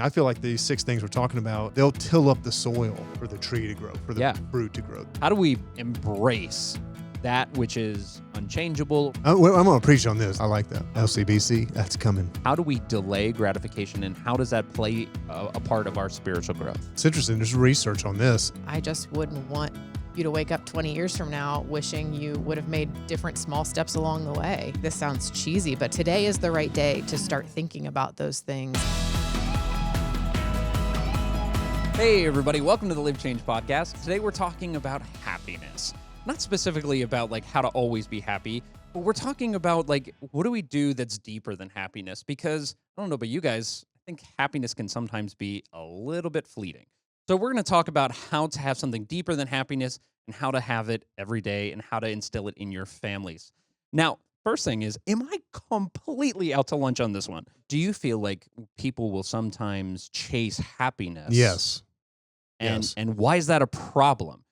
I feel like these 6 things we're talking about, they'll till up the soil for the tree to grow, for the fruit to grow. How do we embrace that which is unchangeable? I'm going to preach on this. I like that. LCBC, that's coming. How do we delay gratification, and how does that play a part of our spiritual growth? It's interesting. There's research on this. I just wouldn't want you to wake up 20 years from now wishing you would have made different small steps along the way. This sounds cheesy, but today is the right day to start thinking about those things. Hey everybody, welcome to the Live Change Podcast. Today we're talking about happiness. Not specifically about like how to always be happy, but we're talking about like what do we do that's deeper than happiness? Because I don't know about you guys, I think happiness can sometimes be a little bit fleeting. So we're going to talk about how to have something deeper than happiness and how to have it every day and how to instill it in your families. Now, first thing is, am I completely out to lunch on this one? Do you feel like people will sometimes chase happiness? Yes. And why is that a problem?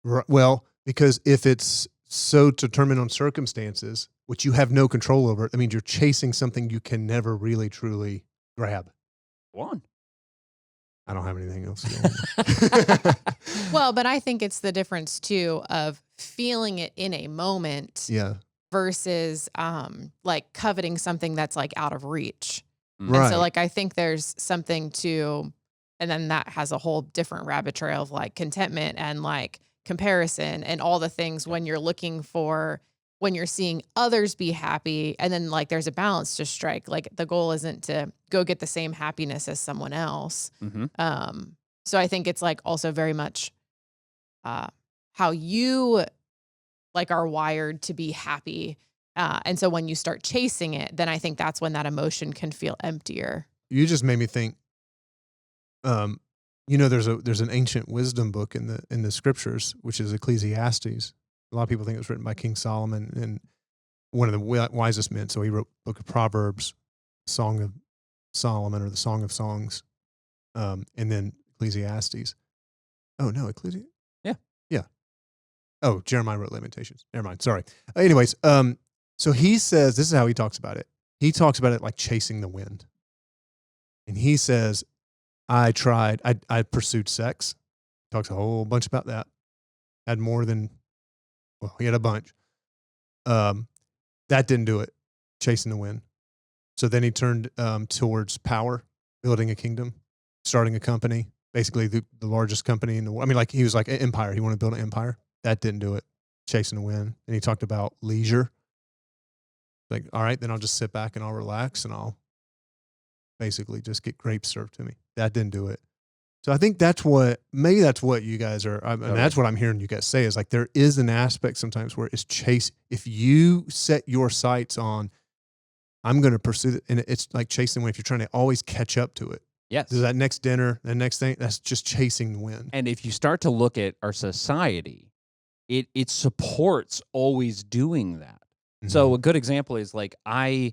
Well, because if it's so determined on circumstances, which you have no control over, that means you're chasing something you can never really, truly grab. Go on. I don't have anything else. Well, but I think it's the difference too of feeling it in a moment versus like coveting something that's like out of reach. Right. And so like I think there's something to, and then that has a whole different rabbit trail of like contentment and like comparison and all the things when you're looking for, when you're seeing others be happy, and then like there's a balance to strike. Like the goal isn't to go get the same happiness as someone else. Mm-hmm. So I think it's like also very much how you like are wired to be happy. And so when you start chasing it, then I think that's when that emotion can feel emptier. You just made me think. There's an ancient wisdom book in the scriptures, which is Ecclesiastes. A lot of people think it was written by King Solomon, and one of the wisest men. So he wrote Book of Proverbs, Song of Solomon, or the Song of Songs, and then Ecclesiastes. Oh no, Ecclesiastes. Yeah. Oh, Jeremiah wrote Lamentations. Never mind. Sorry. Anyways, so he says this is how he talks about it. He talks about it like chasing the wind, and he says, I pursued sex. Talks a whole bunch about that. Had more than, well, he had a bunch. That didn't do it. Chasing the wind. So then he turned towards power, building a kingdom, starting a company, basically the largest company in the world. I mean, like he was like an empire. He wanted to build an empire. That didn't do it. Chasing the wind. And he talked about leisure. Like, all right, then I'll just sit back and I'll relax and I'll basically just get grapes served to me. That didn't do it. So I think that's what you guys are, and that's what I'm hearing you guys say is like there is an aspect sometimes where it's chase. If you set your sights on, I'm going to pursue it, and it's like chasing the wind. If you're trying to always catch up to it. Yes. That next dinner, the next thing, that's just chasing the wind. And if you start to look at our society, it supports always doing that. Mm-hmm. So a good example is like I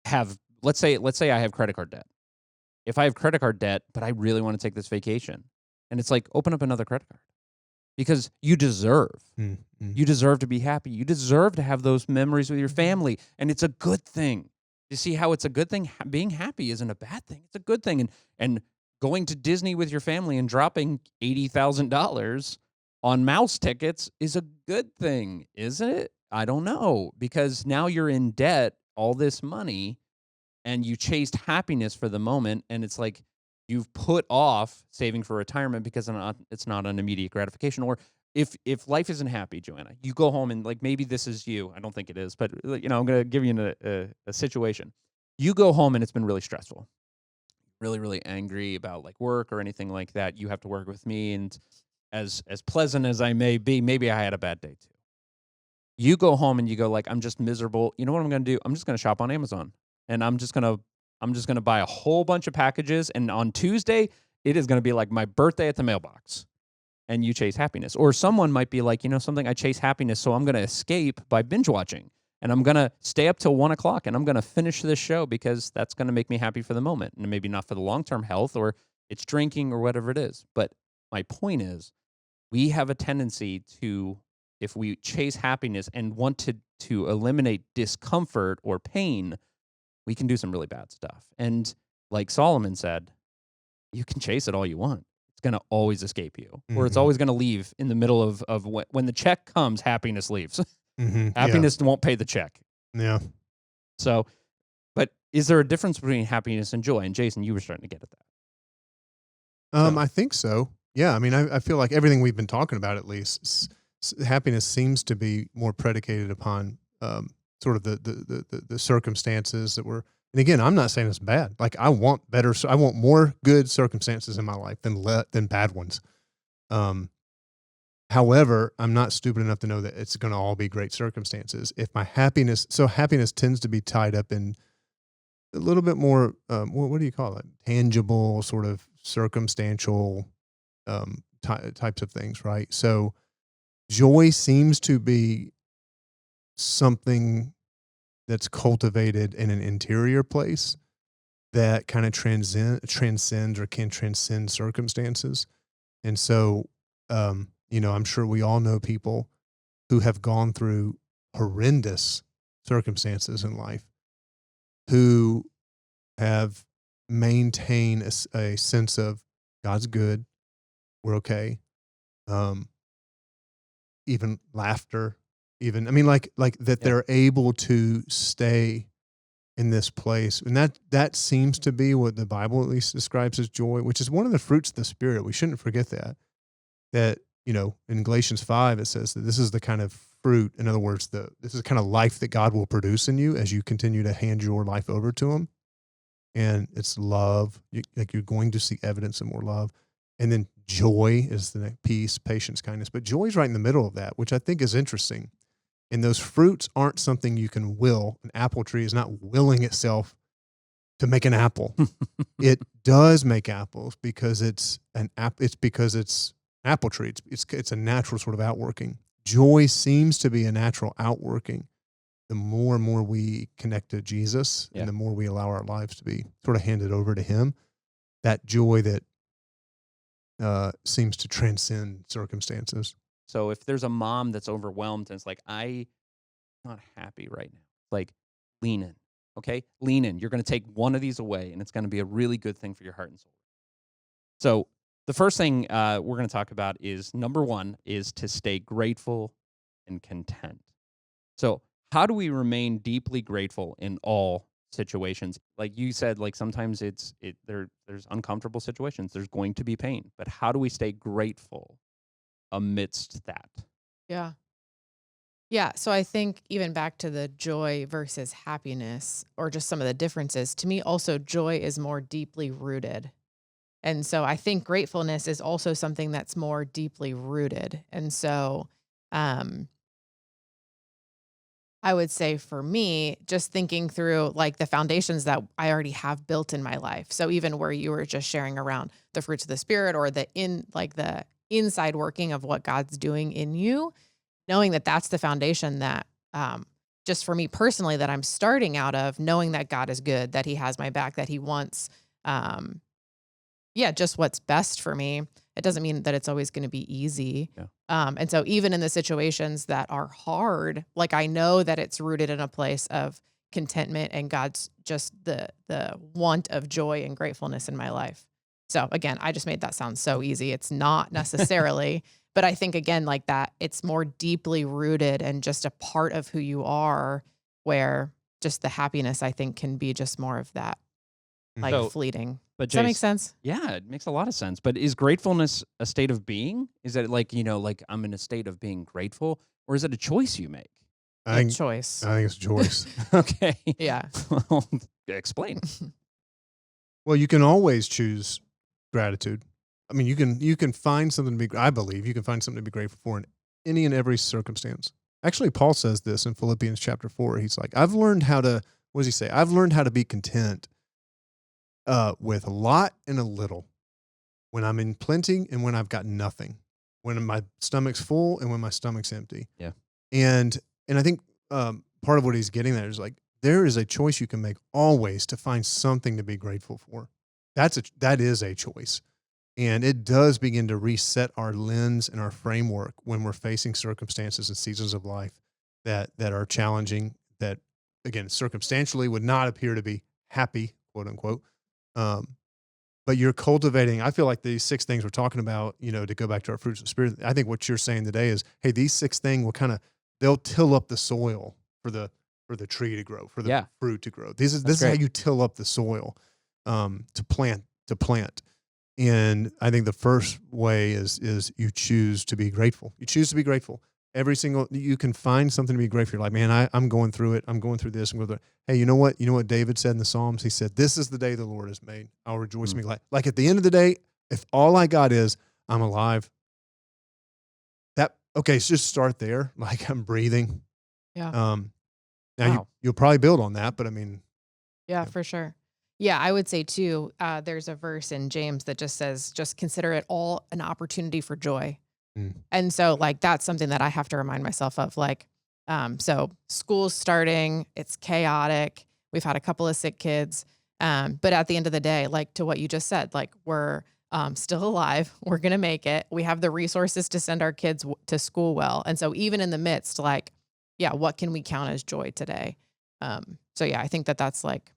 have, let's say I have credit card debt. If I have credit card debt, but I really want to take this vacation, and it's like, open up another credit card because you deserve. Mm-hmm. You deserve to be happy. You deserve to have those memories with your family, and it's a good thing. You see how it's a good thing? Being happy isn't a bad thing. It's a good thing. And going to Disney with your family and dropping $80,000 on mouse tickets is a good thing, isn't it? I don't know, because now you're in debt, all this money, and you chased happiness for the moment, and it's like you've put off saving for retirement because it's not an immediate gratification. Or if life isn't happy, Joanna, you go home and like maybe this is you. I don't think it is, but I'm going to give you a situation. You go home and it's been really stressful, really, really angry about like work or anything like that. You have to work with me, and as pleasant as I may be, maybe I had a bad day too. You go home and you go like, I'm just miserable. You know what I'm going to do? I'm just going to shop on Amazon. And I'm just gonna buy a whole bunch of packages, and on Tuesday it is gonna be like my birthday at the mailbox. And you chase happiness. Or someone might be like, something, I chase happiness, so I'm gonna escape by binge watching, and I'm gonna stay up till 1:00, and I'm gonna finish this show because that's gonna make me happy for the moment, and maybe not for the long-term health, or it's drinking or whatever it is. But my point is, we have a tendency to, if we chase happiness and want to eliminate discomfort or pain, we can do some really bad stuff. And like Solomon said, you can chase it all you want. It's going to always escape you, or it's Mhm. always going to leave in the middle of when the check comes, happiness leaves. Yeah. Happiness won't pay the check. Yeah. So, but is there a difference between happiness and joy? And Jason, you were starting to get at that. So- I think so. Yeah. I mean, I feel like everything we've been talking about, at least, happiness seems to be more predicated upon sort of the circumstances that were. And again, I'm not saying it's bad. Like I want more good circumstances in my life than bad ones. However, I'm not stupid enough to know that it's going to all be great circumstances. If my happiness tends to be tied up in a little bit more, what do you call it? Tangible, sort of circumstantial types of things, right? So joy seems to be something that's cultivated in an interior place that kind of transcends or can transcend circumstances. And so, I'm sure we all know people who have gone through horrendous circumstances in life who have maintained a sense of God's good, we're okay, even laughter, even, I mean, like that they're able to stay in this place. And that seems to be what the Bible at least describes as joy, which is one of the fruits of the Spirit. We shouldn't forget that, in Galatians 5, it says that this is the kind of fruit. In other words, this is the kind of life that God will produce in you as you continue to hand your life over to him. And it's love. You're going to see evidence of more love. And then joy is the next peace, patience, kindness. But joy is right in the middle of that, which I think is interesting. And those fruits aren't something you can will. An apple tree is not willing itself to make an apple. It does make apples because it's because it's an apple tree. It's a natural sort of outworking. Joy seems to be a natural outworking. The more and more we connect to Jesus and the more we allow our lives to be sort of handed over to him, that joy that seems to transcend circumstances. So if there's a mom that's overwhelmed and it's like, I'm not happy right now, like lean in, okay? Lean in. You're going to take one of these away and it's going to be a really good thing for your heart and soul. So the first thing we're going to talk about is number one is to stay grateful and content. So how do we remain deeply grateful in all situations? Like you said, like sometimes there's uncomfortable situations. There's going to be pain, but how do we stay grateful amidst that? Yeah. Yeah. So I think even back to the joy versus happiness or just some of the differences, to me, also joy is more deeply rooted. And so I think gratefulness is also something that's more deeply rooted. And so I would say for me, just thinking through like the foundations that I already have built in my life. So even where you were just sharing around the fruits of the Spirit or the inside working of what God's doing in you, knowing that that's the foundation that just for me personally that I'm starting out of, knowing that God is good, that he has my back, that he wants just what's best for me. It doesn't mean that it's always going to be easy. Yeah. And so even in the situations that are hard, like I know that it's rooted in a place of contentment and God's just the want of joy and gratefulness in my life. So again, I just made that sound so easy. It's not necessarily, but I think again, like that, it's more deeply rooted and just a part of who you are, where just the happiness I think can be just more of that, like So- fleeting. But Does that make Jace, sense? yeah, it makes a lot of sense. But is gratefulness a state of being? Is it like, like I'm in a state of being grateful, or is it a choice you make? I A think choice. it's a choice. Okay. Yeah. Well, explain. Well, you can always choose gratitude. I mean, you can find something to be. I believe you can find something to be grateful for in any and every circumstance. Actually, Paul says this in Philippians chapter 4. He's like, I've learned how to. What does he say? I've learned how to be content with a lot and a little. When I'm in plenty and when I've got nothing. When my stomach's full and when my stomach's empty. Yeah. And I think part of what he's getting there is like there is a choice you can make always to find something to be grateful for. That is a choice. And it does begin to reset our lens and our framework when we're facing circumstances and seasons of life that are challenging, that, again, circumstantially would not appear to be happy, quote unquote. But you're cultivating. I feel like these 6 things we're talking about, to go back to our fruits of the spirit. I think what you're saying today is, hey, these 6 things will they'll till up the soil for the tree to grow, for the fruit to grow. This is how you till up the soil to plant. And I think the first way is you choose to be grateful. You choose to be grateful. You can find something to be grateful. You're like, man, I'm going through it. I'm going through this. I'm going through that. Hey, you know what? You know what David said in the Psalms? He said, this is the day the Lord has made. I'll rejoice and be glad. Like at the end of the day, if all I got is I'm alive, so just start there. Like I'm breathing. Yeah. Now you'll probably build on that, but I mean. Yeah, for sure. Yeah, I would say too, there's a verse in James that just says, just consider it all an opportunity for joy. And so like, that's something that I have to remind myself of. Like, so school's starting, it's chaotic. We've had a couple of sick kids. But at the end of the day, like to what you just said, like we're still alive. We're going to make it. We have the resources to send our kids to school well. And so even in the midst, like, what can we count as joy today? So I think that's like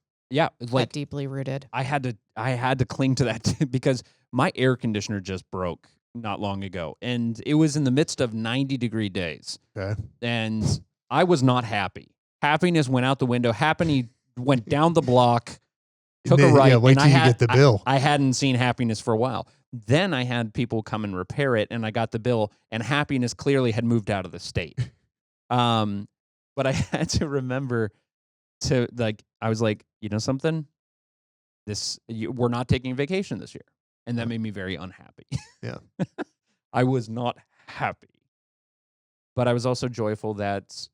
deeply rooted. I had to cling to that because my air conditioner just broke not long ago, and it was in the midst of 90-degree days. Okay. And I was not happy. Happiness went out the window. Happiness went down the block, took a right. Wait till you get the bill. I hadn't seen happiness for a while. Then I had people come and repair it, and I got the bill, and happiness clearly had moved out of the state. But I had to remember I was like, you know something? We're not taking a vacation this year. And that made me very unhappy. Yeah. I was not happy. But I was also joyful that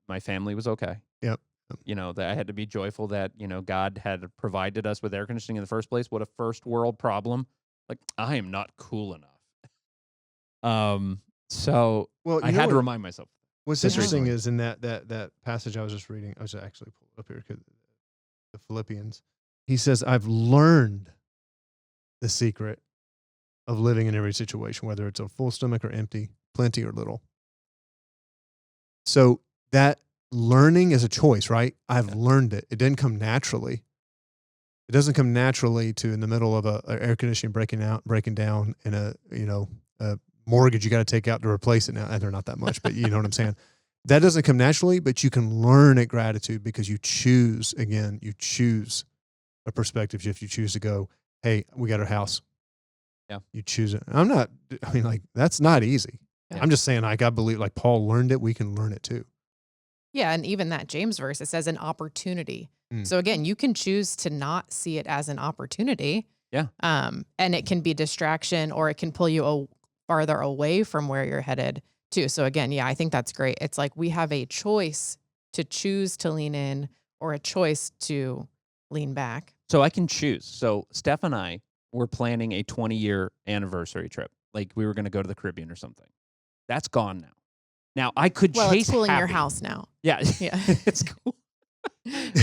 my family was okay. Yep. That I had to be joyful that, God had provided us with air conditioning in the first place. What a first world problem. Like, I am not cool enough. So I had to remind myself. What's interesting is in that passage I was just reading, I was actually pulled up here, the Philippians. He says, I've learned the secret of living in every situation, whether it's a full stomach or empty, plenty or little. So that learning is a choice, right? I've learned it. It didn't come naturally. It doesn't come naturally in the middle of a air conditioning breaking down in a mortgage you got to take out to replace it now. And they're not that much, but you know what I'm saying? That doesn't come naturally, but you can learn at gratitude because you choose a perspective shift. You choose to go, hey, we got our house. Yeah. You choose it. That's not easy. Yeah. I'm just saying, I believe like Paul learned it, we can learn it too. Yeah. And even that James verse, it says an opportunity. So again, you can choose to not see it as an opportunity. Yeah. And it can be distraction, or it can pull you farther away from where you're headed too. So again, I think that's great. It's like we have a choice to choose to lean in or a choice to lean back. So I can choose. So Steph and I were planning a 20-year anniversary trip. Like we were going to go to the Caribbean or something. That's gone now. Now I could chase it's cool happy. in your house now. Yeah. It's cool.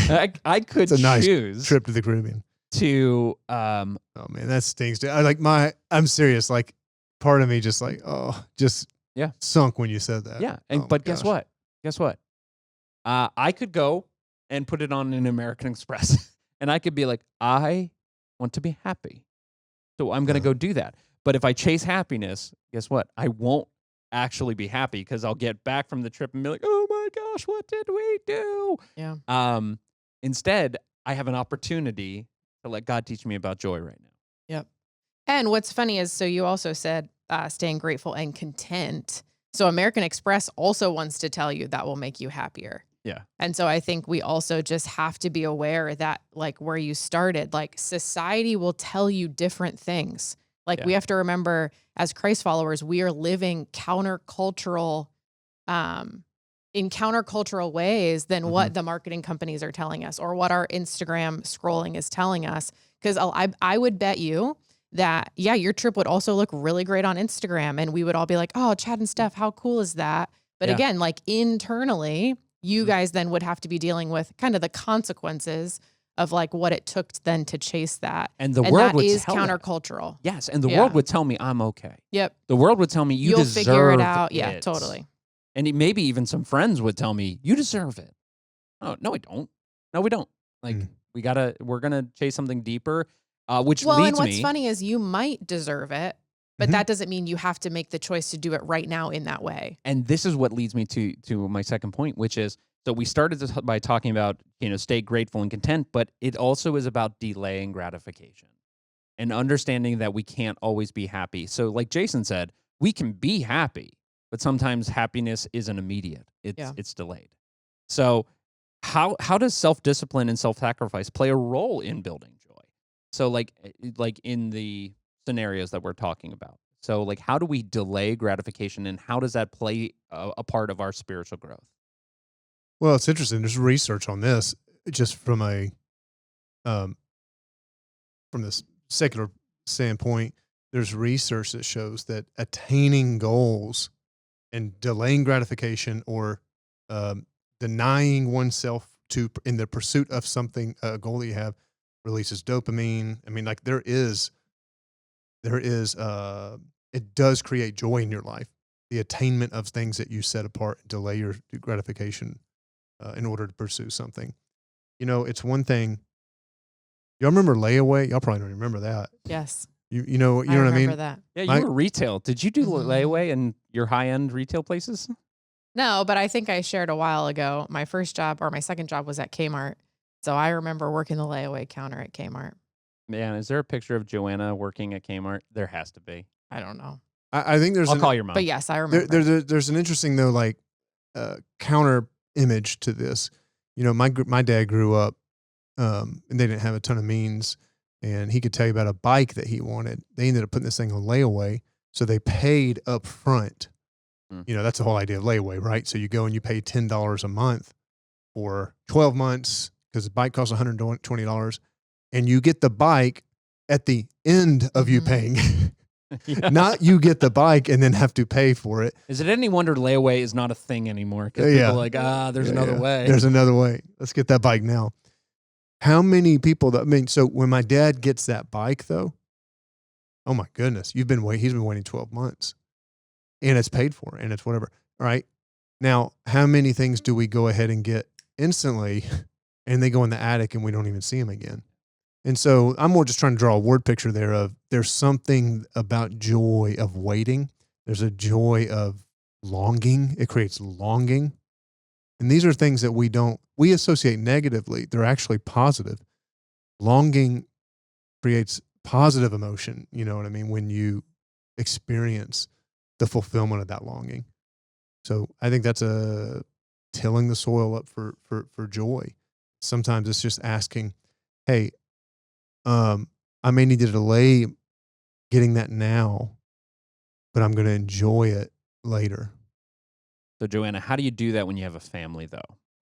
I could it's a nice choose trip to the Caribbean. To oh man, that stings. I'm serious. Like part of me just like, sunk when you said that. Yeah. But guess what? I could go and put it on an American Express. And I could be like, I want to be happy. So I'm going to go do that. But if I chase happiness, guess what? I won't actually be happy because I'll get back from the trip and be like, oh my gosh, what did we do? Yeah. Instead, I have an opportunity to let God teach me about joy right now. Yep. And what's funny is, so you also said staying grateful and content. So American Express also wants to tell you that will make you happier. Yeah. And so I think we also just have to be aware that like where you started, like society will tell you different things. Like we have to remember as Christ followers, we are living countercultural, in countercultural ways than what the marketing companies are telling us or what our Instagram scrolling is telling us. Because I would bet you that, your trip would also look really great on Instagram. And we would all be like, oh, Chad and Steph, how cool is that? But again, like internally, you guys then would have to be dealing with kind of the consequences of like what it took then to chase that. And the world would is tell countercultural. That. Yes. And the world would tell me I'm okay. Yep. The world would tell me you'll deserve figure it out. It. Yeah, totally. And maybe even some friends would tell me, you deserve it. Oh, no, I don't. No, we don't. Like, we're gonna chase something deeper, which Well, and leads what's me. funny is you might deserve it, but Mhm. that doesn't mean you have to make the choice to do it right now in that way. And this is what leads me to my second point, which is, so we started this by talking about, stay grateful and content, but it also is about delaying gratification and understanding that we can't always be happy. So like Jason said, we can be happy, but sometimes happiness isn't immediate. Yeah. It's delayed. So how does self-discipline and self-sacrifice play a role in building joy? So like in the scenarios that we're talking about. So like how do we delay gratification, and how does that play a part of our spiritual growth? Well, it's interesting. There's research on this just from um, this secular standpoint. There's research that shows that attaining goals and delaying gratification or denying oneself in the pursuit of something, a goal that you have, releases dopamine. I mean, like there is, it does create joy in your life. The attainment of things that you set apart, delay your gratification in order to pursue something. It's one thing. Y'all remember layaway? Y'all probably don't remember that. Yes. You know what I remember mean? that. Yeah, you My- were retail. Did you do Mhm. layaway in your high-end retail places? No, but I think I shared a while ago, my first job or my second job was at Kmart. So I remember working the layaway counter at Kmart. Man, is there a picture of Joanna working at Kmart? There has to be. I don't know. I think there's I'll call your mom. But yes, I remember. there's an interesting though, like counter image to this. My dad grew up, and they didn't have a ton of means, and he could tell you about a bike that he wanted. They ended up putting this thing on layaway, so they paid up front. That's the whole idea of layaway, right? So you go and you pay $10 a month for 12 months because the bike costs $120, and you get the bike at the end of you paying. Yeah. Not you get the bike and then have to pay for it. Is it any wonder layaway is not a thing anymore? Because Yeah. people are like, there's another way. There's another way. Let's get that bike now. How many people so when my dad gets that bike though, oh my goodness, he's been waiting 12 months and it's paid for and it's whatever. All right. Now, how many things do we go ahead and get instantly and they go in the attic and we don't even see them again? And so I'm more just trying to draw a word picture there of there's something about joy of waiting. There's a joy of longing. It creates longing. And these are things that we associate negatively. They're actually positive. Longing creates positive emotion. You know what I mean? When you experience the fulfillment of that longing. So I think that's tilling the soil up for joy. Sometimes it's just asking, hey, I may need to delay getting that now, but I'm going to enjoy it later. So, Joanna, how do you do that when you have a family, though?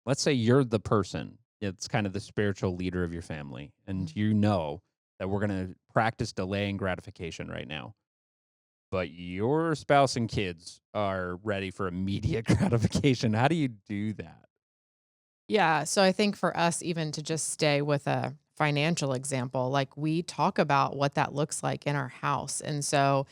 Let's say you're the person, it's kind of the spiritual leader of your family, and you know that we're going to practice delaying gratification right now. But your spouse and kids are ready for immediate gratification. How do you do that? Yeah. So I think for us, even to just stay with a financial example, like we talk about what that looks like in our house. And so,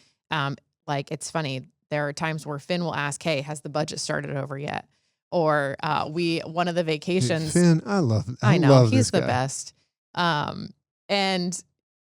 like, it's funny, there are times where Finn will ask, hey, has the budget started over yet? Or one of the vacations. Dude, Finn, I know, love he's this the guy. best. And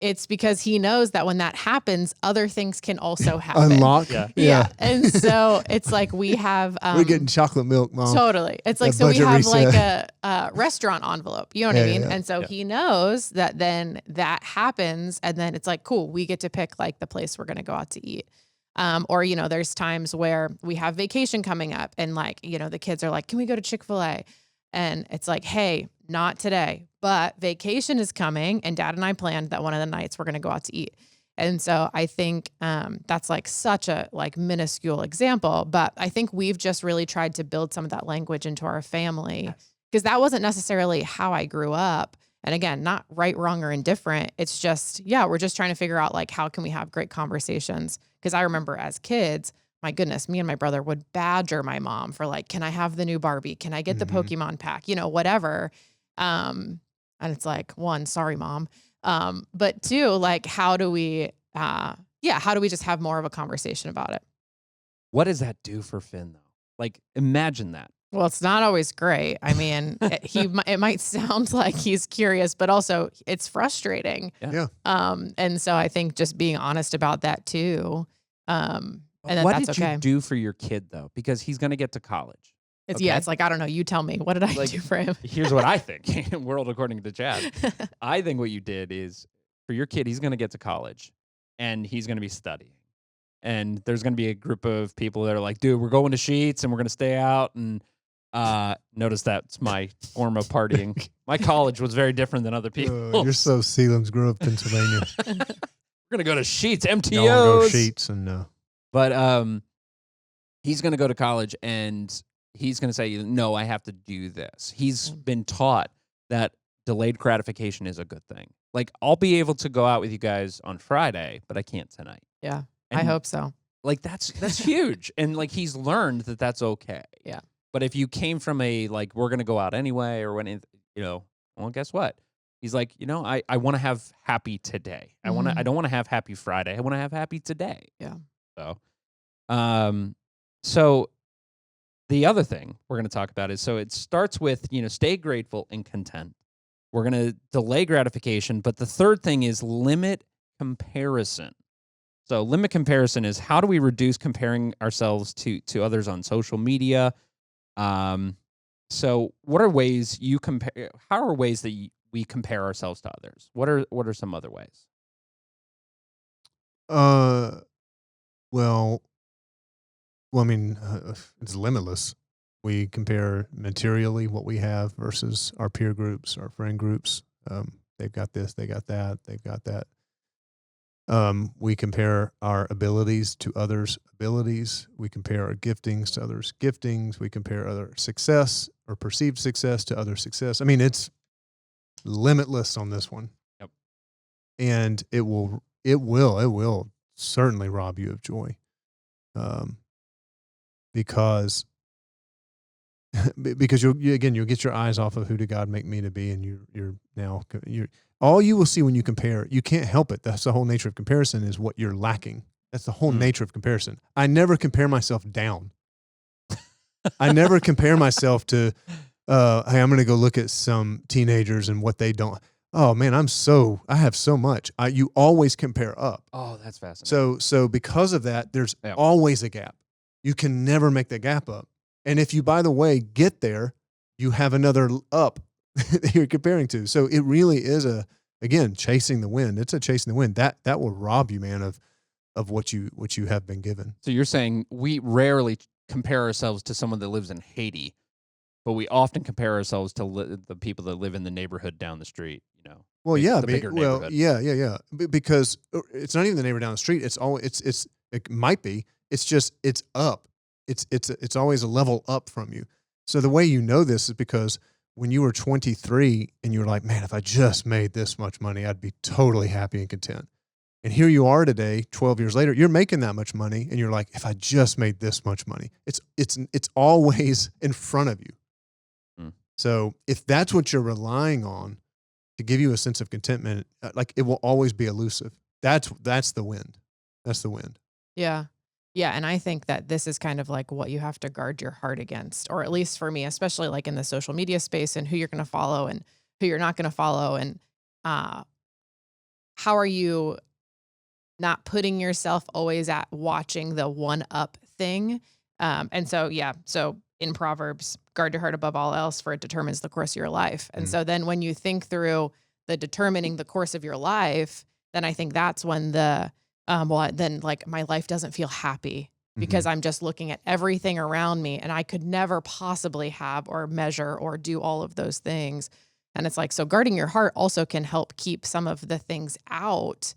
it's because he knows that when that happens, other things can also happen. Unlock. Yeah. And so it's like we have We're getting chocolate milk, Mom. totally. It's like That so we budget have reset. like a restaurant envelope. You know what I mean? Yeah. And so he knows that then that happens, and then it's like, cool, we get to pick like the place we're gonna go out to eat. Or there's times where we have vacation coming up, and like the kids are like, can we go to Chick-fil-A? And it's like, hey, not today, but vacation is coming, and Dad and I planned that one of the nights we're going to go out to eat. And so I think that's like such a like minuscule example, but I think we've just really tried to build some of that language into our family, because that wasn't necessarily how I grew up. And again, not right, wrong, or indifferent. It's just, we're just trying to figure out like, how can we have great conversations? Because I remember as kids, my goodness, me and my brother would badger my mom for like, can I have the new Barbie? Can I get the Pokemon pack? Whatever. And it's like, one, sorry, Mom. But two, like, how do we just have more of a conversation about it? What does that do for Finn, though? Like, imagine that. Well, it's not always great. I mean, it might sound like he's curious, but also it's frustrating. Yeah. And so I think just being honest about that too. And then What that's did okay. you do for your kid though? Because he's going to get to college. Yeah, it's like, I don't know. You tell me. What did I Like, do for him? Here's what I think. World according to Chad. I think what you did is for your kid, he's going to get to college and he's going to be studying. And there's going to be a group of people that are like, dude, we're going to Sheets and we're going to stay out. And notice that's my form of partying. My college was very different than other people. You're so Sealands Grove, Pennsylvania. We're going to go to Sheets, Y'all MTOs. wanna go Sheets and But he's going to go to college and he's going to say, no, I have to do this. He's been taught that delayed gratification is a good thing. Like, I'll be able to go out with you guys on Friday, but I can't tonight. Yeah, And, I hope so. Like, that's huge. And, like, he's learned that that's okay. Yeah. But if you came from a, like, we're going to go out anyway or when, well, guess what? He's like, I want to have happy today. I don't want to have happy Friday. I want to have happy today. Yeah. So the other thing we're going to talk about is, so it starts with, stay grateful and content. We're going to delay gratification. But the third thing is limit comparison. So limit comparison is, how do we reduce comparing ourselves to others on social media? So what are ways you compare? How are ways that we compare ourselves to others? What are some other ways? Well, I mean, it's limitless. We compare materially what we have versus our peer groups, our friend groups. They've got this, they got that, they've got that. We compare our abilities to others' abilities. We compare our giftings to others' giftings. We compare other success or perceived success to other success. I mean, it's limitless on this one. Yep. And it will certainly rob you of joy. Because you'll get your eyes off of who did God make me to be, and you're all you will see when you compare. You can't help it. That's the whole nature of comparison, is what you're lacking. That's the whole nature of comparison. I never compare myself down. I never compare myself to, hey, I'm going to go look at some teenagers and what they don't. Oh man, I have so much. You always compare up. Oh, that's fascinating. So because of that, there's always a gap. You can never make the gap up. And if you, by the way, get there, you have another up that you're comparing to. So it really is again, chasing the wind. It's a chasing the wind. That will rob you, man, of what you have been given. So you're saying we rarely compare ourselves to someone that lives in Haiti, but we often compare ourselves to the people that live in the neighborhood down the street, Well, the yeah, bigger well, neighborhood. yeah. Because it's not even the neighbor down the street. It's it might be. It's just, it's up. It's always a level up from you. So the way you know this is because when you were 23 and you were like, man, if I just made this much money, I'd be totally happy and content. And here you are today, 12 years later, you're making that much money, and you're like, if I just made this much money, it's always in front of you. So if that's what you're relying on to give you a sense of contentment, like, it will always be elusive. That's the wind. That's the wind. Yeah. Yeah. And I think that this is kind of like what you have to guard your heart against, or at least for me, especially like in the social media space, and who you're going to follow and who you're not going to follow. And how are you not putting yourself always at watching the one up thing? And so, so in Proverbs, guard your heart above all else, for it determines the course of your life. And so then when you think through the determining the course of your life, then I think that's when then like my life doesn't feel happy, because I'm just looking at everything around me, and I could never possibly have or measure or do all of those things. And it's like, so guarding your heart also can help keep some of the things out,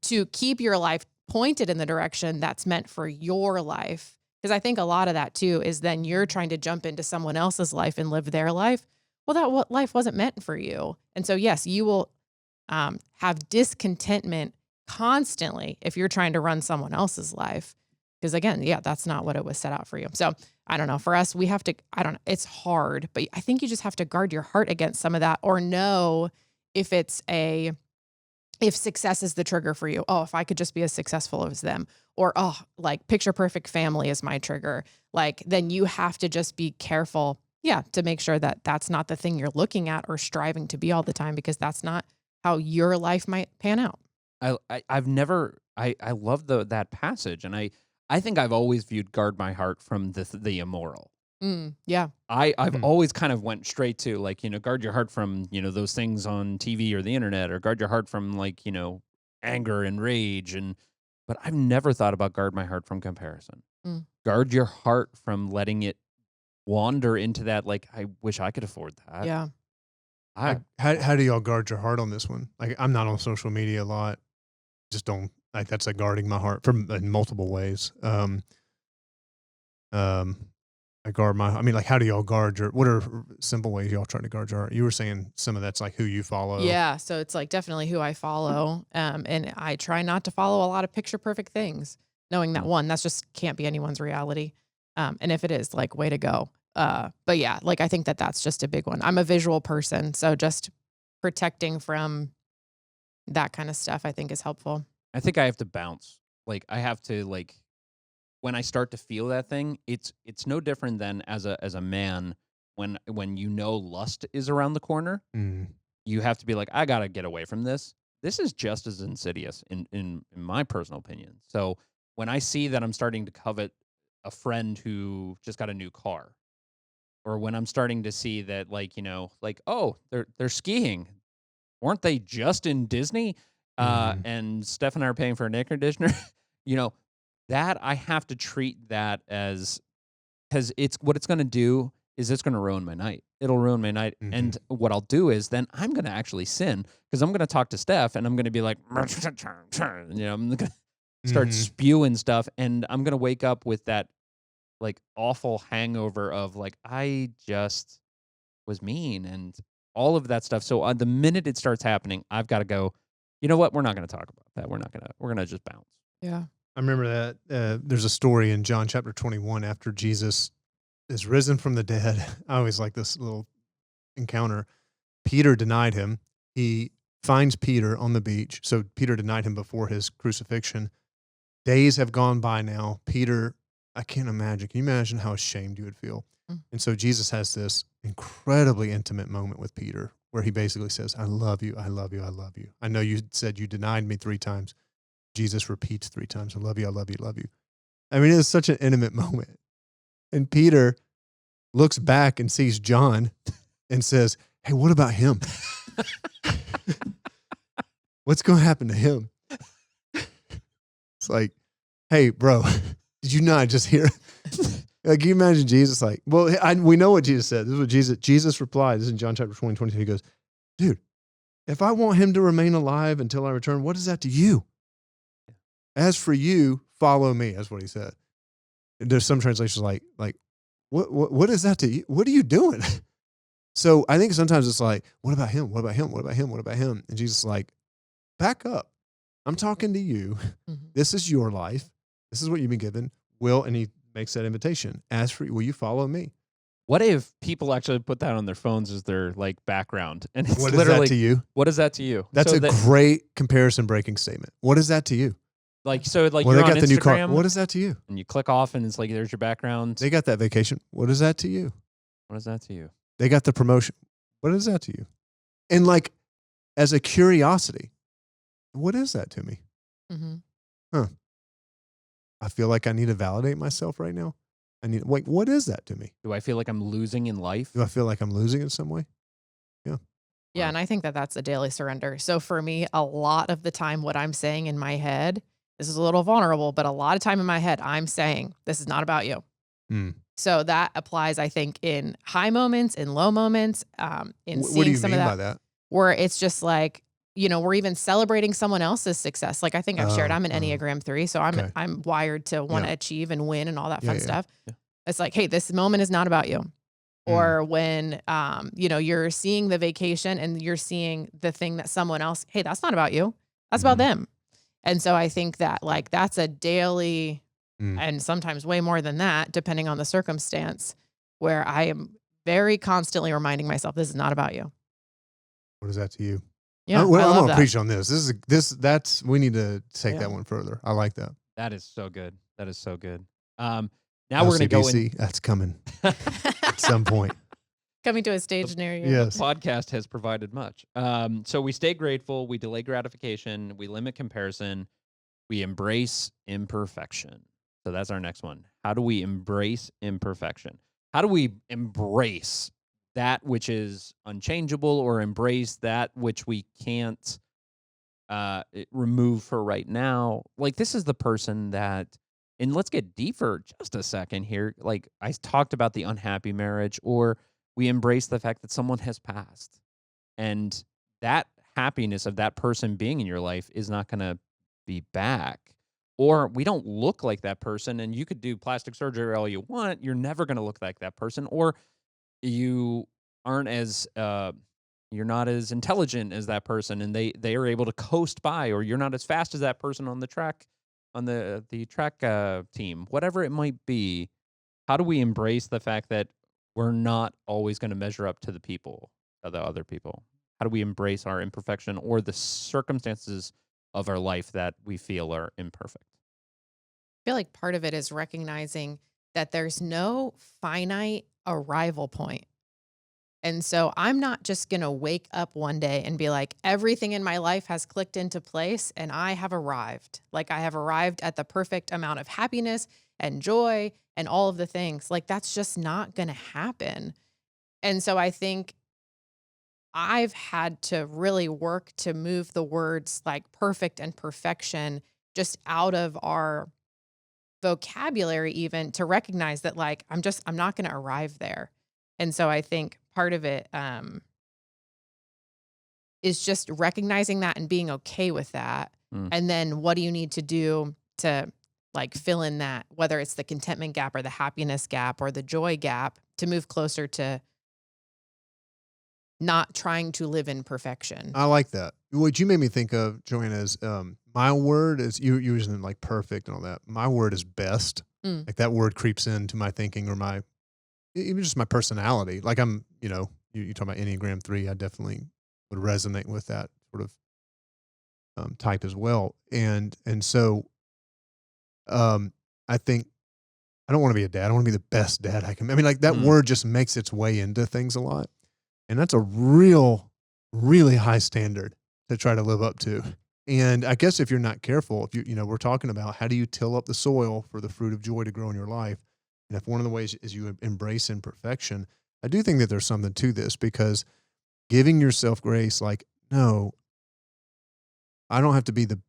to keep your life pointed in the direction that's meant for your life. Because I think a lot of that too is then you're trying to jump into someone else's life and live their life. Well, that life wasn't meant for you. And so, yes, you will have discontentment constantly if you're trying to run someone else's life. Because again, that's not what it was set out for you. So I don't know. For us, we have to, it's hard, but I think you just have to guard your heart against some of that, or know if it's if success is the trigger for you, oh, if I could just be as successful as them, or, oh, like picture perfect family is my trigger, like, then you have to just be careful, yeah, to make sure that that's not the thing you're looking at or striving to be all the time, because that's not how your life might pan out. I've never I love that passage, and I think I've always viewed guard my heart from the immoral. Yeah. I've Hmm. always kind of went straight to, like, guard your heart from, those things on TV or the internet, or guard your heart from, like, anger and rage, but I've never thought about guard my heart from comparison. Mm. Guard your heart from letting it wander into that, like, I wish I could afford that. Yeah. I How do y'all guard your heart on this one? Like, I'm not on social media a lot. Just don't like, that's like guarding my heart from in multiple ways. I guard my. I mean, like, how do y'all guard your? What are simple ways y'all trying to guard your heart? You were saying some of that's like who you follow. Yeah. So it's like definitely who I follow. And I try not to follow a lot of picture perfect things, knowing that one, that's just can't be anyone's reality. And if it is, like, way to go. But yeah, like, I think that that's just a big one. I'm a visual person, so just protecting from that kind of stuff, I think, is helpful. I think I have to bounce. Like, I have to, like, when I start to feel that thing, it's no different than as a man when lust is around the corner. Mm. You have to be like, I gotta get away from this. This is just as insidious in my personal opinion. So when I see that I'm starting to covet a friend who just got a new car, or when I'm starting to see that, like, like, oh, they're skiing, weren't they just in Disney? Mhm. And Steph and I are paying for an air conditioner. you know, that I have to treat that as, because it's what it's going to do is it's going to ruin my night. It'll ruin my night. Mhm. And what I'll do is then I'm going to actually sin, because I'm going to talk to Steph and I'm going to be like, I'm going to start Mhm. spewing stuff, and I'm going to wake up with that, like, awful hangover of, like, I just was mean and all of that stuff. So the minute it starts happening, I've got to go, you know what? We're not going to talk about that. We're going to just bounce. Yeah. I remember that there's a story in John chapter 21 after Jesus is risen from the dead. I always like this little encounter. Peter denied him. He finds Peter on the beach. So Peter denied him before his crucifixion. Days have gone by now. Peter, I can't imagine. Can you imagine how ashamed you would feel? Mm. And so Jesus has this incredibly intimate moment with Peter where he basically says, I love you. I love you. I love you. I know you said you denied me 3 times. Jesus repeats 3 times, I love you. I love you. I love you. I mean, it is such an intimate moment. And Peter looks back and sees John and says, hey, what about him? What's going to happen to him? It's like, hey, bro, did you not just hear? Like, can you imagine Jesus? Like, well, we know what Jesus said. This is what Jesus replied. This is in John chapter 20, 22. He goes, dude, if I want him to remain alive until I return, what is that to you? As for you, follow me. That's what he said. There's some translations like what is that to you? What are you doing? So I think sometimes it's like, what about him? What about him? What about him? What about him? And Jesus is like, back up. I'm talking to you. Mm-hmm. This is your life. This is what you've been given. And he makes that invitation. As for you, will you follow me? What if people actually put that on their phones as their, like, background? And it's What is literally, that to you? what is that to you? That's So a great comparison breaking statement. What is that to you? well, Well, you're they on got the new car. Instagram, What is that to you? and you click off, and it's like, there's your background. They got that vacation. What is that to you? What is that to you? They got the promotion. What is that to you? And, like, as a curiosity, what is that to me? Mm-hmm. I feel like I need to validate myself right now. What is that to me? Do I feel like I'm losing in life? Do I feel like I'm losing in some way? Yeah, Wow. and I think that that's a daily surrender. So for me, a lot of the time, what I'm saying in my head, this is a little vulnerable, but a lot of time in my head, I'm saying, this is not about you. Mm. So that applies, I think, in high moments, in low moments, in What do seeing you some mean of by that, that? where it's just like, we're even celebrating someone else's success. Like, I think I've shared, I'm an Enneagram 3, so okay. I'm wired to want to Yeah. achieve and win and all that fun Yeah. stuff. Yeah. It's like, hey, this moment is not about you. Or when, you're seeing the vacation and you're seeing the thing that someone else, hey, that's not about you. That's about them. And so I think that, like, that's a daily and sometimes way more than that, depending on the circumstance, where I am very constantly reminding myself, this is not about you. What is that to you? Yeah, I'm I love gonna that. preach on this. That's we need to take that one further. I like that. That is so good. That is so good. Now we're going to go in. LCBC, that's coming at some point. Coming to a stage near you. Yes. Podcast has provided much. So we stay grateful. We delay gratification. We limit comparison. We embrace imperfection. So that's our next one. How do we embrace imperfection? How do we embrace that which is unchangeable, or embrace that which we can't remove for right now? Like, this is the person that, and let's get deeper just a second here. Like, I talked about the unhappy marriage, or we embrace the fact that someone has passed, and that happiness of that person being in your life is not going to be back. Or we don't look like that person, and you could do plastic surgery all you want, you're never going to look like that person. Or you aren't as you're not as intelligent as that person, and they are able to coast by. Or you're not as fast as that person on the track, on the track team, whatever it might be. How do we embrace the fact that we're not always going to measure up to the other people? How do we embrace our imperfection, or the circumstances of our life that we feel are imperfect? I feel like part of it is recognizing that there's no finite arrival point. And so I'm not just going to wake up one day and be like, everything in my life has clicked into place and I have arrived. Like, I have arrived at the perfect amount of happiness and joy and all of the things. Like, that's just not going to happen. And so I think I've had to really work to move the words like perfect and perfection just out of our vocabulary, even to recognize that, like, I'm not going to arrive there. And so I think part of it is just recognizing that and being okay with that. Mm. And then what do you need to do to, like, fill in that, whether it's the contentment gap or the happiness gap or the joy gap, to move closer to not trying to live in perfection. I like that. What you made me think of, Joanna, is my word is, you're using like perfect and all that. My word is best. Like, that word creeps into my thinking, or even just my personality. Like, you talk about Enneagram 3, I definitely would resonate with that sort of type as well. And so I think I don't want to be a dad. I want to be the best dad I can. I mean, like, that word just makes its way into things a lot. And that's a really high standard to try to live up to. And I guess if you're not careful, if we're talking about how do you till up the soil for the fruit of joy to grow in your life. And if one of the ways is you embrace imperfection, I do think that there's something to this, because giving yourself grace, like, no, I don't have to be the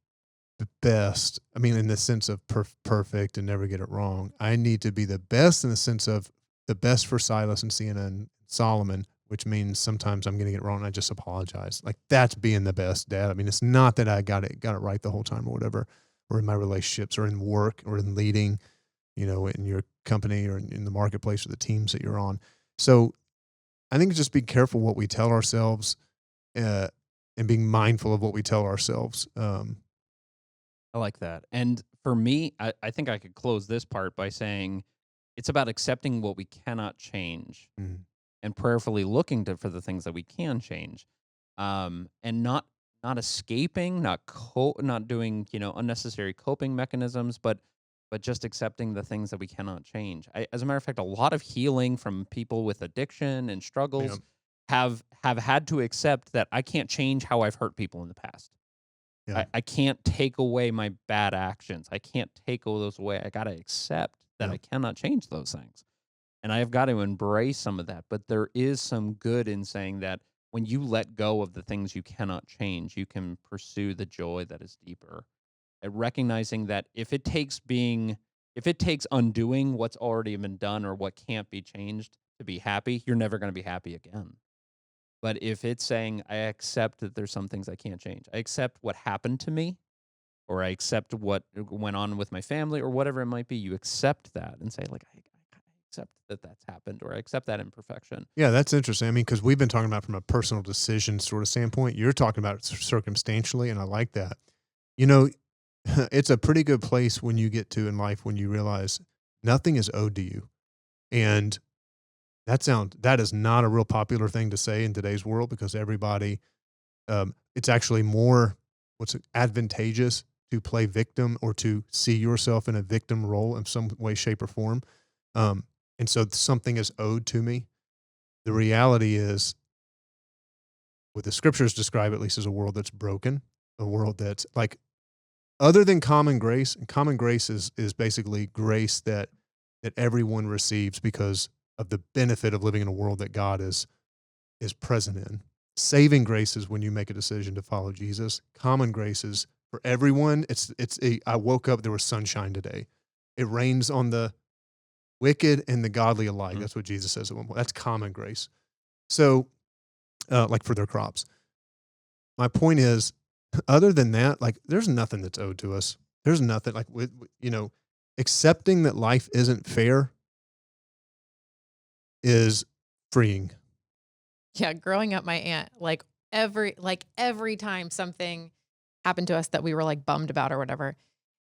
best. I mean, in the sense of perfect and never get it wrong. I need to be the best in the sense of the best for Silas and Sienna and Solomon, which means sometimes I'm going to get it wrong and I just apologize. Like, that's being the best dad. I mean, it's not that I got it right the whole time or whatever, or in my relationships or in work or in leading, in your company or in the marketplace or the teams that you're on. So I think just be careful what we tell ourselves and being mindful of what we tell ourselves. I like that. And for me, I think I could close this part by saying it's about accepting what we cannot change. And prayerfully looking for the things that we can change, and not escaping, not doing unnecessary coping mechanisms, but just accepting the things that we cannot change. As a matter of fact, a lot of healing from people with addiction and struggles have had to accept that I can't change how I've hurt people in the past. Yeah. I can't take away my bad actions. I can't take all those away. I got to accept that I cannot change those things. And I have got to embrace some of that. But there is some good in saying that when you let go of the things you cannot change, you can pursue the joy that is deeper. And recognizing that if it takes undoing what's already been done or what can't be changed to be happy, you're never going to be happy again. But if it's saying, I accept that there's some things I can't change. I accept what happened to me, or I accept what went on with my family, or whatever it might be. You accept that and say, like, I accept that that's happened, or I accept that imperfection. Yeah, that's interesting. I mean, because we've been talking about from a personal decision sort of standpoint. You're talking about it circumstantially, and I like that. It's a pretty good place when you get to in life when you realize nothing is owed to you. And that is not a real popular thing to say in today's world, because everybody, it's actually more advantageous to play victim or to see yourself in a victim role in some way, shape, or form. And so something is owed to me. The reality is, what the scriptures describe at least as a world that's broken, a world that's like, other than common grace, and common grace is basically grace that everyone receives because of the benefit of living in a world that God is present in. Saving grace is when you make a decision to follow Jesus. Common grace is for everyone. I woke up, there was sunshine today. It rains on the wicked and the godly alike. Mm-hmm. That's what Jesus says at one point. That's common grace. So, like for their crops. My point is, other than that, like, there's nothing that's owed to us. There's nothing like, accepting that life isn't fair is freeing. Yeah, growing up, my aunt, every time something happened to us that we were like bummed about or whatever,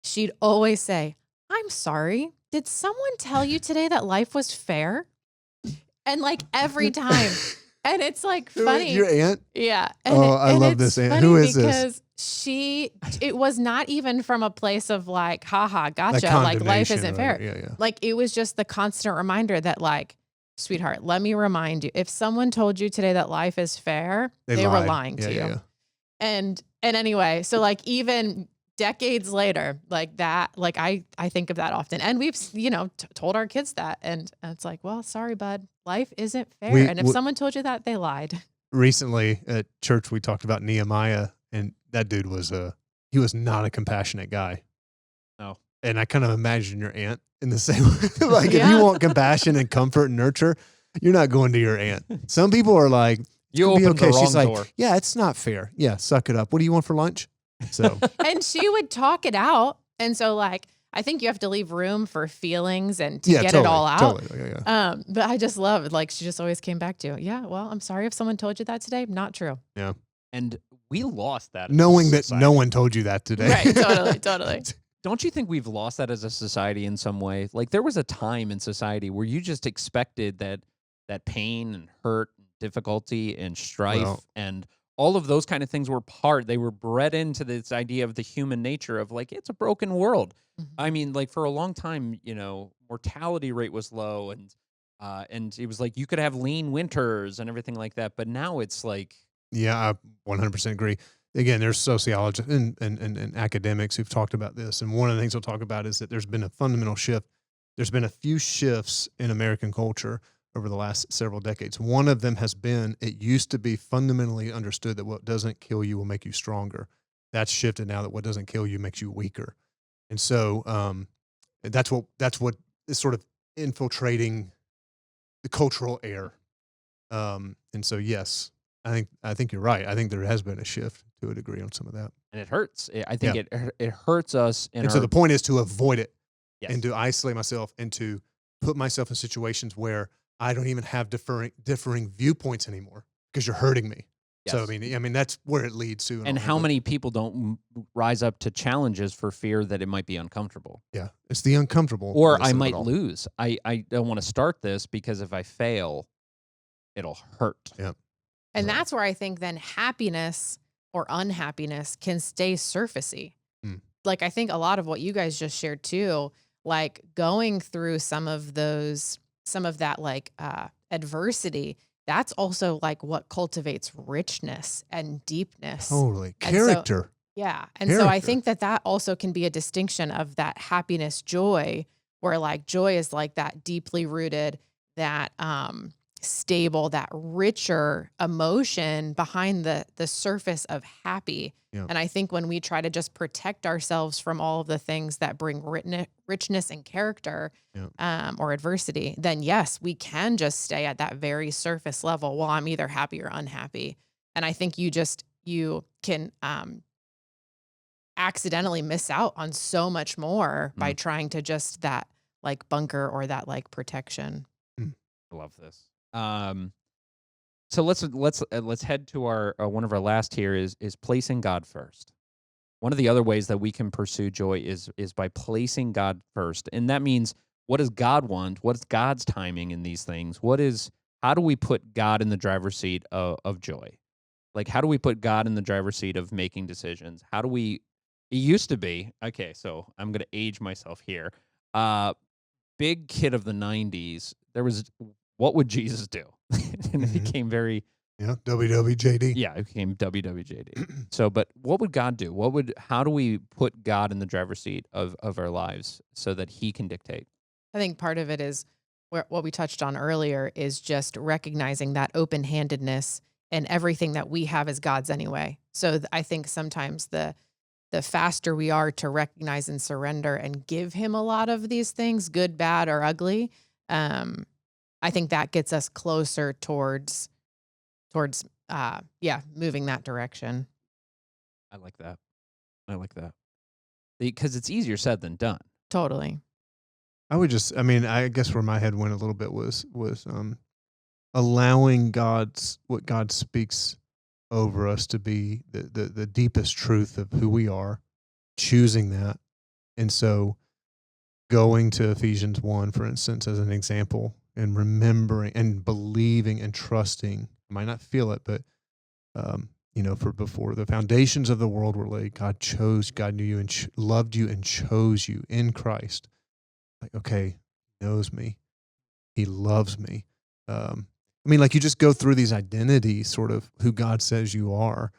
she'd always say, "I'm sorry. Did someone tell you today that life was fair?" And like every time. And it's like funny. Your aunt? Yeah. I love this aunt. Who is this? Because it was not even from a place of like, haha, gotcha. Like life isn't fair. Yeah. Like it was just the constant reminder that like, sweetheart, let me remind you, if someone told you today that life is fair, they were lying to you. Yeah. And anyway, so like even decades later, like that, like I think of that often. And we've, told our kids that. And it's like, well, sorry, bud, life isn't fair. And if someone told you that, they lied. Recently at church, we talked about Nehemiah, and that dude he was not a compassionate guy. No. And I kind of imagine your aunt in the same way. Like, if you want compassion and comfort and nurture, you're not going to your aunt. Some people are like, you opened the wrong She's like, door. yeah, it's not fair. Yeah, suck it up. What do you want for lunch? So, and she would talk it out. And so like, I think you have to leave room for feelings and to get it all out. Totally. Yeah. But I just love it. Like, she just always came back to, yeah, well, I'm sorry if someone told you that today. Not true. Yeah. And we lost that. Knowing that no one told you that today. Right. Totally. Don't you think we've lost that as a society in some way? Like, there was a time in society where you just expected that pain and hurt and difficulty and strife and all of those kind of things they were bred into this idea of the human nature of like, it's a broken world. Mm-hmm. I mean, like for a long time, mortality rate was low and it was like you could have lean winters and everything like that. But now it's like. Yeah, I 100% agree. Again, there's sociologists and academics who've talked about this. And one of the things we'll talk about is that there's been a fundamental shift. There's been a few shifts in American culture over the last several decades. One of them has been, it used to be fundamentally understood that what doesn't kill you will make you stronger. That's shifted now that what doesn't kill you makes you weaker. And so that's what is sort of infiltrating the cultural air. And so, yes, I think you're right. I think there has been a shift to a degree on some of that. And it hurts. I think it hurts us. So the point is to avoid it. Yes. And to isolate myself and to put myself in situations where I don't even have differing viewpoints anymore because you're hurting me. Yes. So, I mean, that's where it leads to. And how many people don't rise up to challenges for fear that it might be uncomfortable? Yeah. It's the uncomfortable. Or I might lose. I don't want to start this because if I fail, it'll hurt. Yeah. And that's where I think then happiness or unhappiness can stay surfacey. Like, I think a lot of what you guys just shared too, like going through some of that like adversity, that's also like what cultivates richness and deepness. Totally. Character. And so I think that also can be a distinction of that happiness, joy, where like joy is like that deeply rooted, that stable, that richer emotion behind the surface of happy. Yeah. And I think when we try to just protect ourselves from all of the things that bring richness and character, or adversity, then yes, we can just stay at that very surface level. Well, I'm either happy or unhappy. And I think you can accidentally miss out on so much more by trying to just that like bunker or that like protection. I love this. So let's head to our one of our last here is placing God first. One of the other ways that we can pursue joy is by placing God first, and that means, what does God want? What is God's timing in these things? How do we put God in the driver's seat of joy? Like, how do we put God in the driver's seat of making decisions? How do we? It used to be okay. So I'm gonna age myself here. Uh, Big kid of the '90s. There was what would Jesus do, and it became very Yeah, WWJD. yeah. It became WWJD. So, but what would God do? How do we put God in the driver's seat of our lives so that He can dictate? I think part of it is what we touched on earlier is just recognizing that open-handedness and everything that we have is God's anyway. So I think sometimes the faster we are to recognize and surrender and give him a lot of these things, good, bad, or ugly, I think that gets us closer towards moving that direction. I like that. I like that because it's easier said than done. Totally. I guess where my head went a little bit was allowing what God speaks over us to be the deepest truth of who we are, choosing that. And so going to Ephesians 1, for instance, as an example, and remembering and believing and trusting, I might not feel it, but, for before the foundations of the world were laid, God knew you and loved you and chose you in Christ. Like, okay, he knows me. He loves me. You just go through these identities, sort of who God says you are,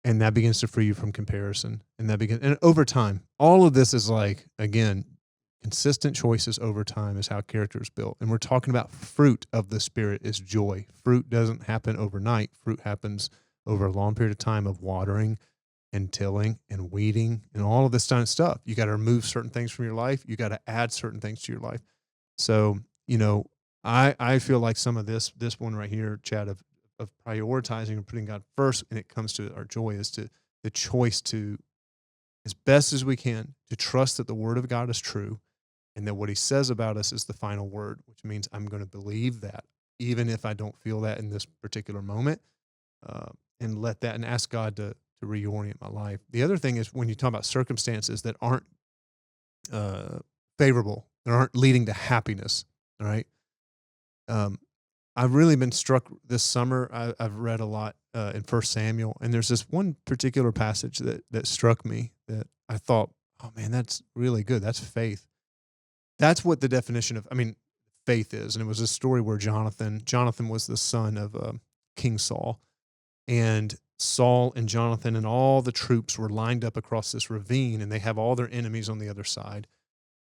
and that begins to free you from comparison. And over time, all of this is like, again, consistent choices over time is how character is built. And we're talking about fruit of the Spirit is joy. Fruit doesn't happen overnight. Fruit happens over a long period of time of watering and tilling and weeding and all of this kind of stuff. You got to remove certain things from your life. You got to add certain things to your life. So, I feel like some of this one right here, Chad, of prioritizing and putting God first when it comes to our joy is the choice to, as best as we can, to trust that the word of God is true and that what he says about us is the final word, which means I'm going to believe that even if I don't feel that in this particular moment, and let that and ask God to reorient my life. The other thing is when you talk about circumstances that aren't favorable, that aren't leading to happiness, all right? I've really been struck this summer. I've read a lot in 1 Samuel, and there's this one particular passage that struck me that I thought, oh man, that's really good. That's faith. That's what the definition of, faith is. And it was a story where Jonathan was the son of King Saul, and Saul and Jonathan and all the troops were lined up across this ravine, and they have all their enemies on the other side.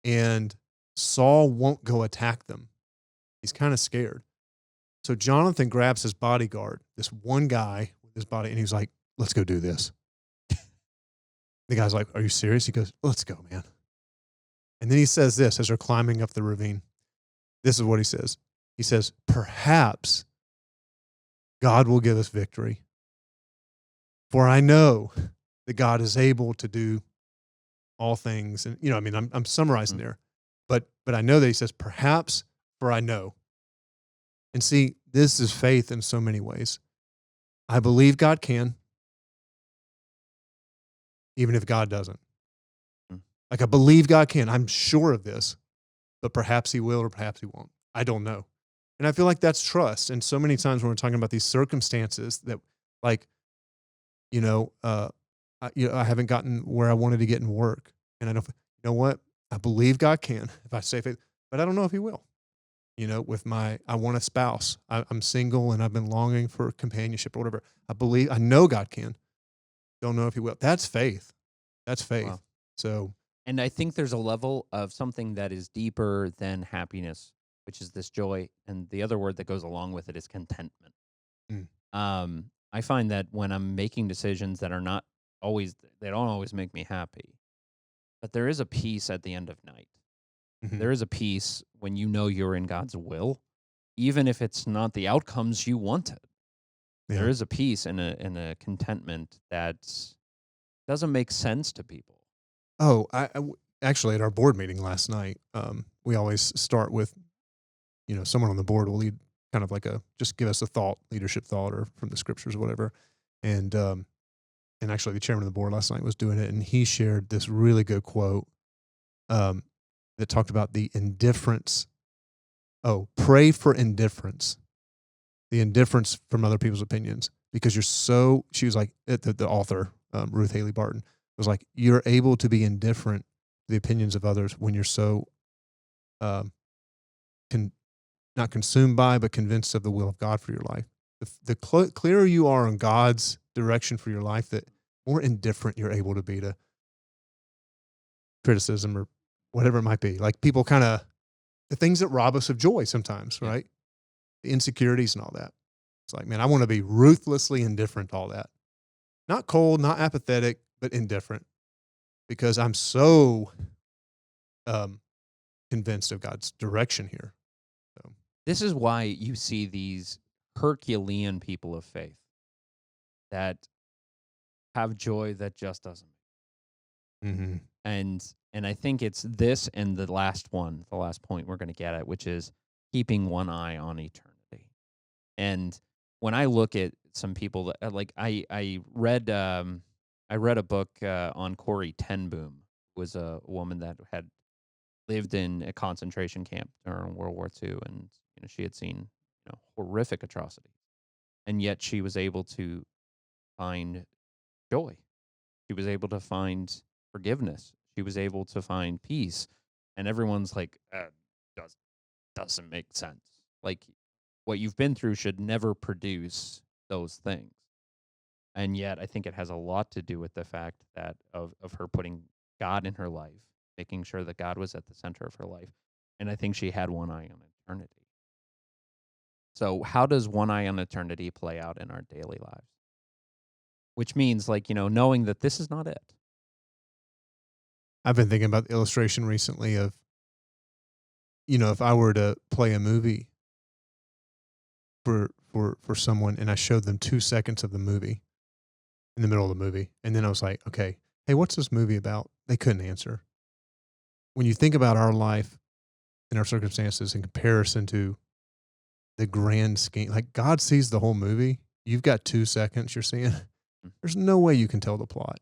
And Saul won't go attack them. He's kind of scared. So Jonathan grabs his bodyguard, this one guy with his body, and he's like, let's go do this. The guy's like, are you serious? He goes, let's go, man. And then he says this as they're climbing up the ravine. This is what he says. He says, perhaps God will give us victory. For I know that God is able to do all things. And, I'm summarizing there. But I know that he says, perhaps, for I know. And see, this is faith in so many ways. I believe God can, even if God doesn't. Like, I believe God can. I'm sure of this, but perhaps he will or perhaps he won't. I don't know. And I feel like that's trust. And so many times when we're talking about these circumstances that, like, I haven't gotten where I wanted to get in work. And I know, you know what? I believe God can if I say faith, but I don't know if he will. I want a spouse. I'm single and I've been longing for companionship or whatever. I know God can. Don't know if he will. That's faith. That's faith. Wow. So, and I think there's a level of something that is deeper than happiness, which is this joy. And the other word that goes along with it is contentment. I find that when I'm making decisions that are not always, they don't always make me happy, but there is a peace at the end of night. Mm-hmm. There is a peace when you know you're in God's will, even if it's not the outcomes you wanted. Yeah. There is a peace and a contentment that doesn't make sense to people. Oh, I actually at our board meeting last night, we always start with, someone on the board will lead kind of like just give us a leadership thought or from the scriptures or whatever. And actually the chairman of the board last night was doing it, and he shared this really good quote that talked about the indifference. Oh, pray for indifference. The indifference from other people's opinions. because she was like, the author, Ruth Haley Barton, was like, you're able to be indifferent to the opinions of others when you're so um, not consumed by, but convinced of the will of God for your life. The clearer you are on God's direction for your life, the more indifferent you're able to be to criticism or whatever it might be. Like people the things that rob us of joy sometimes, Yeah. right? The insecurities and all that. It's like, man, I want to be ruthlessly indifferent to all that. Not cold, not apathetic, but indifferent because I'm so convinced of God's direction here. So. This is why you see these Herculean people of faith that have joy that just doesn't. Mm-hmm. And I think it's this and the last point we're going to get at, which is keeping one eye on eternity. And when I look at some people that like I read a book on Corrie ten Boom, who was a woman that had lived in a concentration camp during World War II, and she had seen horrific atrocities, and yet she was able to find joy. She was able to find forgiveness. She was able to find peace, and everyone's like, doesn't make sense. Like what you've been through should never produce those things. And yet I think it has a lot to do with the fact that of her putting God in her life, making sure that God was at the center of her life. And I think she had one eye on eternity. So how does one eye on eternity play out in our daily lives? Which means knowing that this is not it. I've been thinking about the illustration recently of, if I were to play a movie for someone and I showed them 2 seconds of the movie in the middle of the movie, and then I was like, okay, hey, what's this movie about? They couldn't answer. When you think about our life and our circumstances in comparison to the grand scheme, like God sees the whole movie. You've got 2 seconds you're seeing. There's no way you can tell the plot.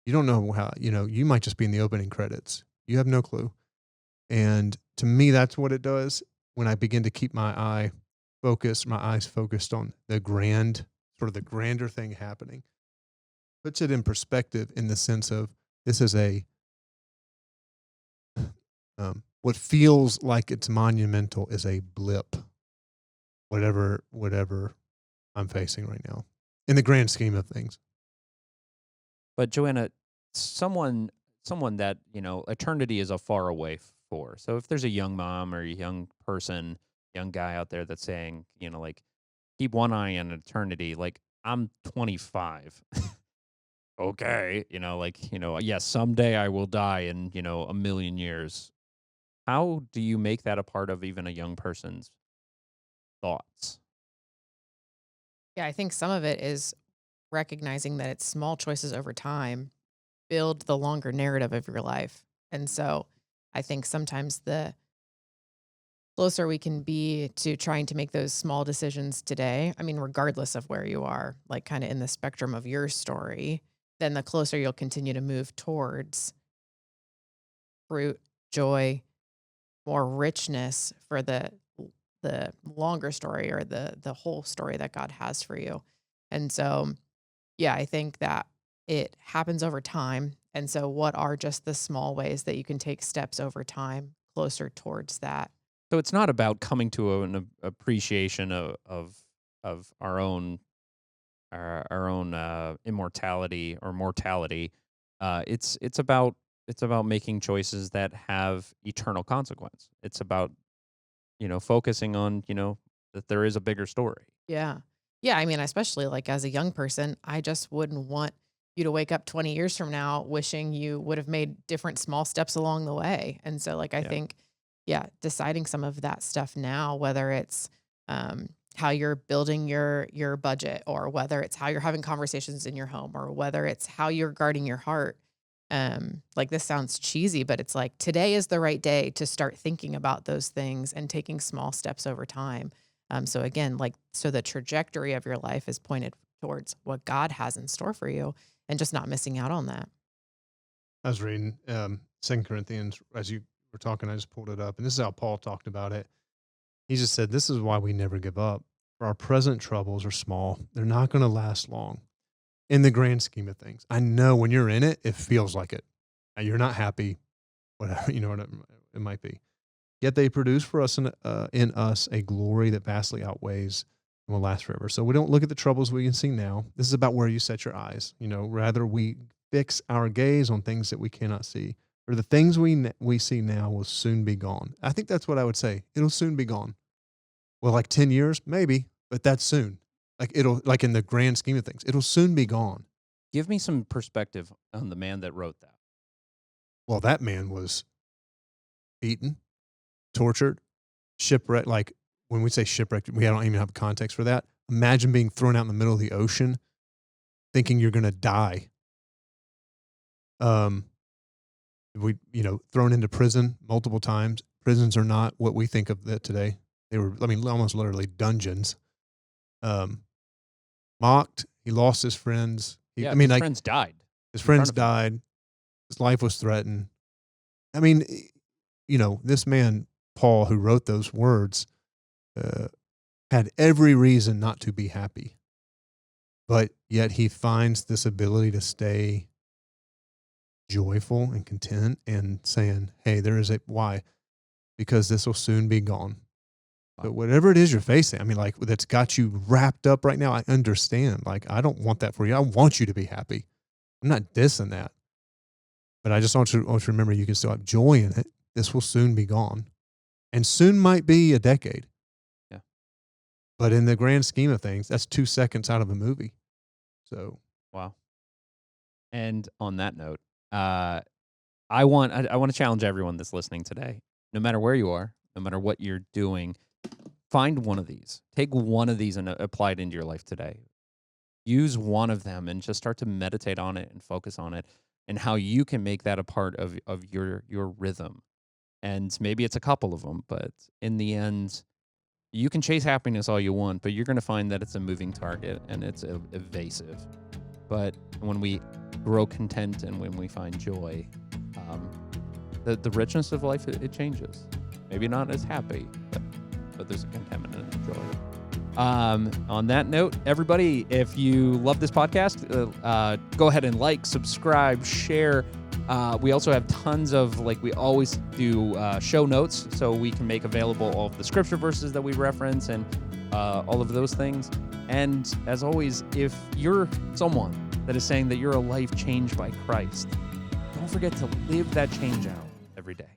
You don't know how, you might just be in the opening credits. You have no clue. And to me, that's what it does when I begin to keep my eyes focused on the grander thing happening. Puts it in perspective in the sense of this is what feels like it's monumental is a blip, whatever I'm facing right now in the grand scheme of things. But Joanna, someone that, eternity is a far away for. So if there's a young mom or a young person, young guy out there that's saying, keep one eye on eternity, like I'm 25. Okay. Yes, someday I will die in, a million years. How do you make that a part of even a young person's thoughts? Yeah, I think some of it is recognizing that it's small choices over time build the longer narrative of your life. And so I think sometimes the closer we can be to trying to make those small decisions today, I mean, regardless of where you are, like kind of in the spectrum of your story, then the closer you'll continue to move towards fruit, joy, more richness for the longer story or the whole story that God has for you. And so, yeah, I think that it happens over time. And so what are just the small ways that you can take steps over time closer towards that? So it's not about coming to an appreciation of our own immortality or mortality. It's about making choices that have eternal consequence. It's about focusing on that there is a bigger story. Yeah. Yeah, I mean, especially like as a young person, I just wouldn't want you to wake up 20 years from now wishing you would have made different small steps along the way. And so like I Yeah. think deciding some of that stuff now, whether it's how you're building your budget or whether it's how you're having conversations in your home or whether it's how you're guarding your heart. Like this sounds cheesy, but it's like today is the right day to start thinking about those things and taking small steps over time. So again, so the trajectory of your life is pointed towards what God has in store for you and just not missing out on that. I was reading 2 Corinthians as you were talking. I just pulled it up, and this is how Paul talked about it. He just said, "This is why we never give up. our present troubles are small. They're not going to last long in the grand scheme of things. I know when you're in it, it feels like it. You're not happy, whatever, what it might be. Yet they produce for us in us a glory that vastly outweighs and will last forever. So we don't look at the troubles we can see now. This is about where you set your eyes. Rather we fix our gaze on things that we cannot see. For the things we see now will soon be gone. I think that's what I would say. It'll soon be gone. Well, like 10 years, maybe, but that's soon. Like in the grand scheme of things, it'll soon be gone. Give me some perspective on the man that wrote that. Well, that man was beaten, tortured, shipwrecked. Like when we say shipwrecked, we don't even have context for that. Imagine being thrown out in the middle of the ocean, thinking you're going to die. Thrown into prison multiple times. Prisons are not what we think of that today. They were, almost literally dungeons. Mocked. He lost his friends. His friends died. His friends died. His life was threatened. This man, Paul, who wrote those words, had every reason not to be happy. But yet he finds this ability to stay joyful and content and saying, hey, why? Because this will soon be gone. But whatever it is you're facing, that's got you wrapped up right now, I understand. I don't want that for you. I want you to be happy. I'm not dissing that. But I just want you to remember you can still have joy in it. This will soon be gone. And soon might be a decade. Yeah. But in the grand scheme of things, that's 2 seconds out of a movie. So. Wow. And on that note, I want to challenge everyone that's listening today, no matter where you are, no matter what you're doing, find one of these. Take one of these and apply it into your life today. Use one of them and just start to meditate on it and focus on it and how you can make that a part of your rhythm. And maybe it's a couple of them, but in the end, you can chase happiness all you want, but you're going to find that it's a moving target and it's evasive. But when we grow content and when we find joy, the richness of life, it changes. Maybe not as happy, but there's a contentment and joy. On that note, everybody, if you love this podcast, go ahead and subscribe, share. We also have tons of, we always do show notes, so we can make available all of the scripture verses that we reference and all of those things. And as always, if you're someone that is saying that you're a life changed by Christ, don't forget to live that change out every day.